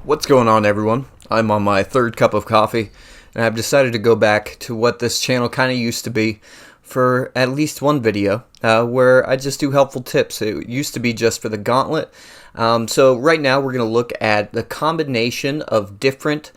What's going on, everyone? I'm on my third cup of coffee, and I've decided to go back to what this channel kind of used to be for at least one video, where I just do helpful tips. It used to be just for the gauntlet. So right now we're going to look at the combination of different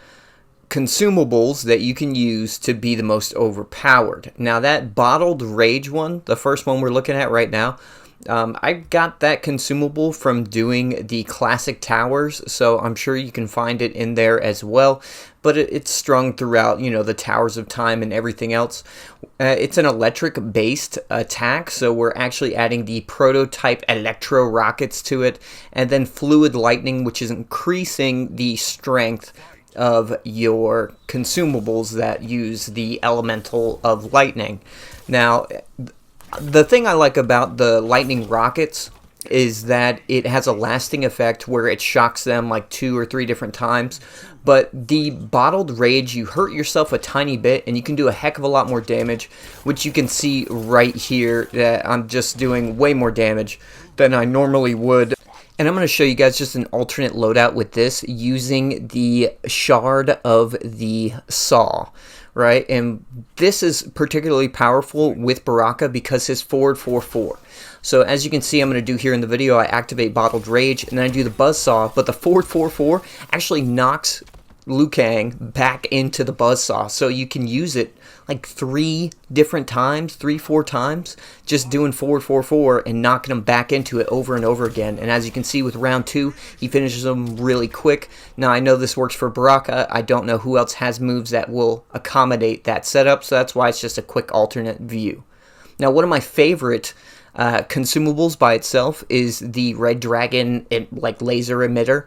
consumables that you can use to be the most overpowered. Now that Bottled Rage one, the first one we're looking at right now, I got that consumable from doing the classic towers, so I'm sure you can find it in there as well, but it's strung throughout, you know, the towers of time and everything else. It's an electric based attack, so we're actually adding the prototype Electro-rockets to it, and then fluid lightning, which is increasing the strength of your consumables that use the elemental of lightning. Now, the thing I like about the lightning rockets is that it has a lasting effect where it shocks them like 2 or 3 different times. But the Bottled Rage, you hurt yourself a tiny bit and you can do a heck of a lot more damage, which you can see right here that I'm just doing way more damage than I normally would. And I'm going to show you guys just an alternate loadout with this using the Shard of the Saw, right? And this is particularly powerful with Baraka because his forward 4-4. So as you can see, I'm going to do here in the video, I activate Bottled Rage and then I do the buzzsaw, but the forward 4-4 actually knocks Liu Kang back into the buzzsaw, so you can use it like 3 different times, 3-4 times, just doing forward 4-4 and knocking him back into it over and over again. And as you can see with round 2, he finishes them really quick. Now I know this works for Baraka. I don't know who else has moves that will accommodate that setup, so that's why it's just a quick alternate view. Now one of my favorite consumables by itself is the Red Dragon like laser emitter,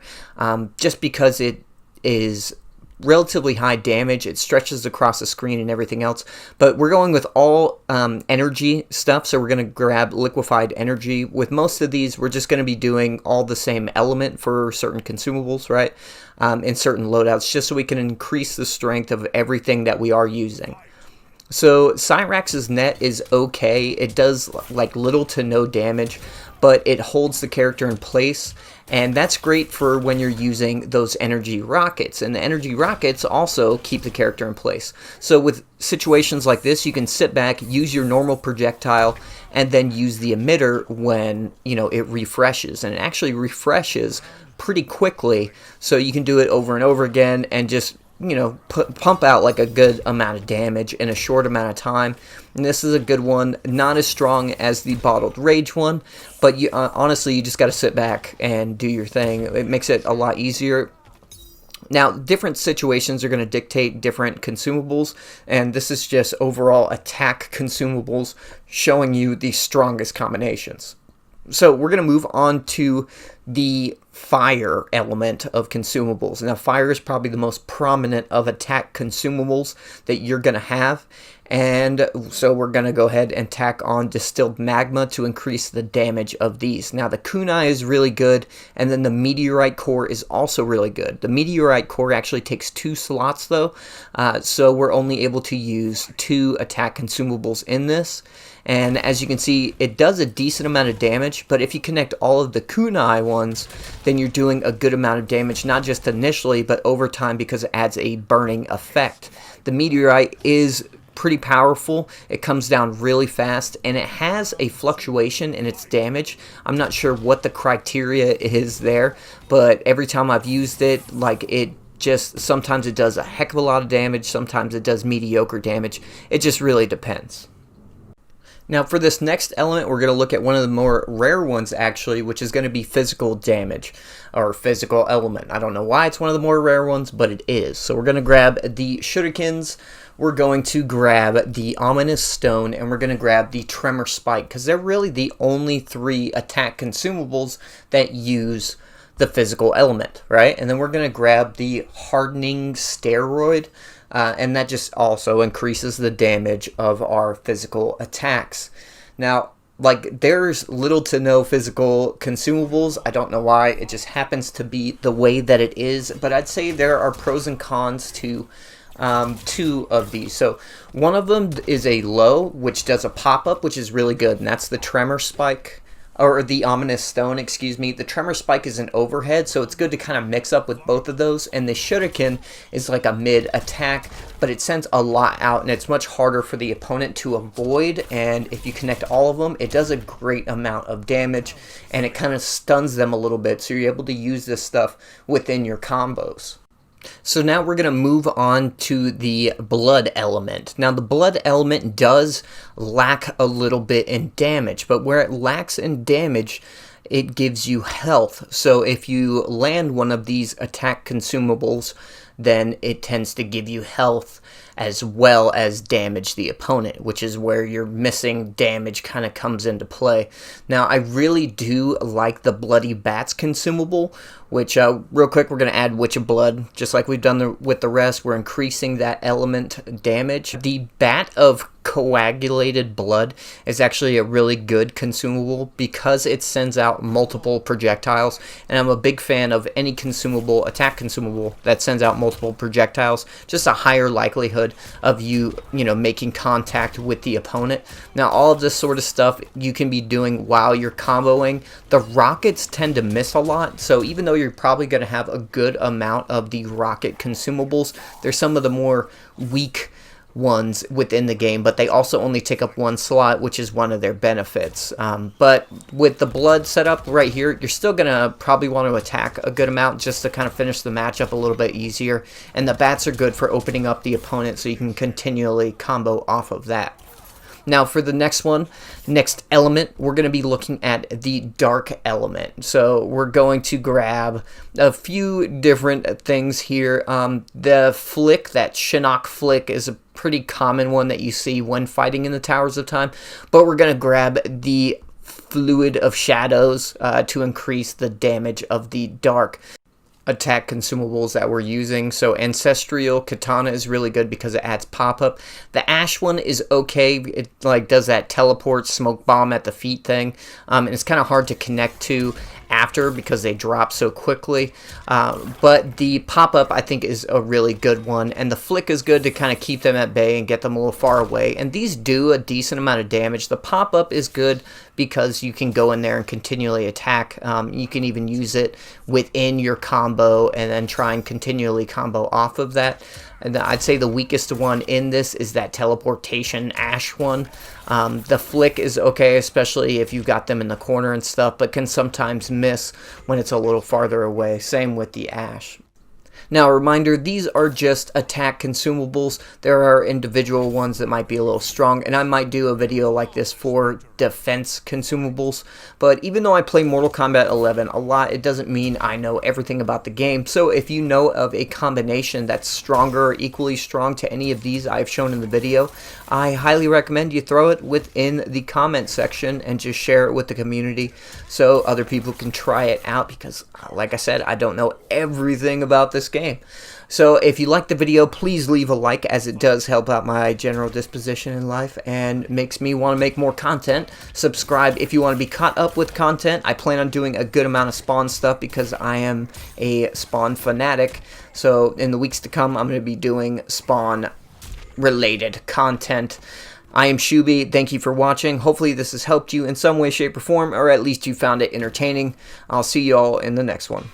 just because it is relatively high damage. It stretches across the screen and everything else, but we're going with all energy stuff, so we're going to grab Liquefied Energy. With most of these, we're just going to be doing all the same element for certain consumables, right, in certain loadouts, just so we can increase the strength of everything that we are using. So Cyrax's net is okay. It does like little to no damage, but it holds the character in place, and that's great for when you're using those energy rockets. And the energy rockets also keep the character in place. So with situations like this, you can sit back, use your normal projectile, and then use the emitter when, you know, it refreshes. And it actually refreshes pretty quickly, so you can do it over and over again and just, you know, pump out like a good amount of damage in a short amount of time. And this is a good one, not as strong as the Bottled Rage one, but you honestly, you just got to sit back and do your thing. It makes it a lot easier. Now, different situations are going to dictate different consumables, and this is just overall attack consumables showing you the strongest combinations. So we're going to move on to the fire element of consumables. Now fire is probably the most prominent of attack consumables that you're going to have, and so we're going to go ahead and tack on Distilled Magma to increase the damage of these. Now the Kunai is really good, and then the Meteorite Core is also really good. The Meteorite Core actually takes 2 slots though, so we're only able to use 2 attack consumables in this. And as you can see, it does a decent amount of damage, but if you connect all of the Kunai ones, then you're doing a good amount of damage, not just initially, but over time, because it adds a burning effect. The Meteorite is pretty powerful. It comes down really fast, and it has a fluctuation in its damage. I'm not sure what the criteria is there, but every time I've used it, like it just, sometimes it does a heck of a lot of damage, sometimes it does mediocre damage. It just really depends. Now for this next element, we're going to look at one of the more rare ones actually, which is going to be physical damage, or physical element. I don't know why it's one of the more rare ones, but it is. So we're going to grab the Shurikens, we're going to grab the Ominous Stone, and we're going to grab the Tremor Spike, because they're really the only 3 attack consumables that use the physical element, right? And then we're going to grab the Hardening Steroid, and that just also increases the damage of our physical attacks. Now, like, there's little to no physical consumables. I don't know why. It just happens to be the way that it is. But I'd say there are pros and cons to 2 of these. So one of them is a low, which does a pop-up, which is really good, and that's the Tremor Spike. or the Ominous Stone, excuse me. The Tremor Spike is an overhead, so it's good to kind of mix up with both of those. And the Shuriken is like a mid attack, but it sends a lot out, and it's much harder for the opponent to avoid. And if you connect all of them, it does a great amount of damage, and it kind of stuns them a little bit, so you're able to use this stuff within your combos. So now we're going to move on to the blood element. Now the blood element does lack a little bit in damage, but where it lacks in damage, it gives you health. So if you land one of these attack consumables, then it tends to give you health as well as damage the opponent, which is where your missing damage kind of comes into play. Now, I really do like the Bloody Bats consumable, which, real quick, we're going to add Witch of Blood, just like we've done with the rest. We're increasing that element damage. The Bat of Coagulated Blood is actually a really good consumable because it sends out multiple projectiles, and I'm a big fan of any consumable, attack consumable, that sends out multiple projectiles. Just a higher likelihood of you making contact with the opponent. Now, all of this sort of stuff you can be doing while you're comboing. The rockets tend to miss a lot, so even though you're probably going to have a good amount of the rocket consumables, they're some of the more weak ones within the game, but they also only take up one slot, which is one of their benefits. But with the blood setup right here, you're still gonna probably want to attack a good amount just to kind of finish the matchup a little bit easier, and the bats are good for opening up the opponent so you can continually combo off of that. Now for the next element, we're going to be looking at the dark element. So we're going to grab a few different things here. The flick, that Shinnok flick, is a pretty common one that you see when fighting in the Towers of Time. But we're going to grab the Fluid of Shadows to increase the damage of the dark attack consumables that we're using. So Ancestral Katana is really good because it adds pop-up. The Ash one is okay. It like does that teleport smoke bomb at the feet thing, and it's kind of hard to connect to after because they drop so quickly. But the pop-up, I think, is a really good one, and the flick is good to kind of keep them at bay and get them a little far away, and these do a decent amount of damage. The pop-up is good because you can go in there and continually attack. You can even use it within your combo and then try and continually combo off of that. And I'd say the weakest one in this is that teleportation Ash one. The flick is okay, especially if you've got them in the corner and stuff, but can sometimes miss when it's a little farther away. Same with the Ash. Now, a reminder, these are just attack consumables. There are individual ones that might be a little strong, and I might do a video like this for defense consumables. But even though I play Mortal Kombat 11 a lot, it doesn't mean I know everything about the game. So if you know of a combination that's stronger or equally strong to any of these I've shown in the video, I highly recommend you throw it within the comment section and just share it with the community so other people can try it out, because like I said, I don't know everything about this game. So if you like the video, please leave a like, as it does help out my general disposition in life and makes me want to make more content. Subscribe if you want to be caught up with content. I plan on doing a good amount of Spawn stuff because I am a Spawn fanatic. So in the weeks to come, I'm going to be doing Spawn related content. I am Shuby. Thank you for watching. Hopefully this has helped you in some way, shape, or form, or at least you found it entertaining. I'll see you all in the next one.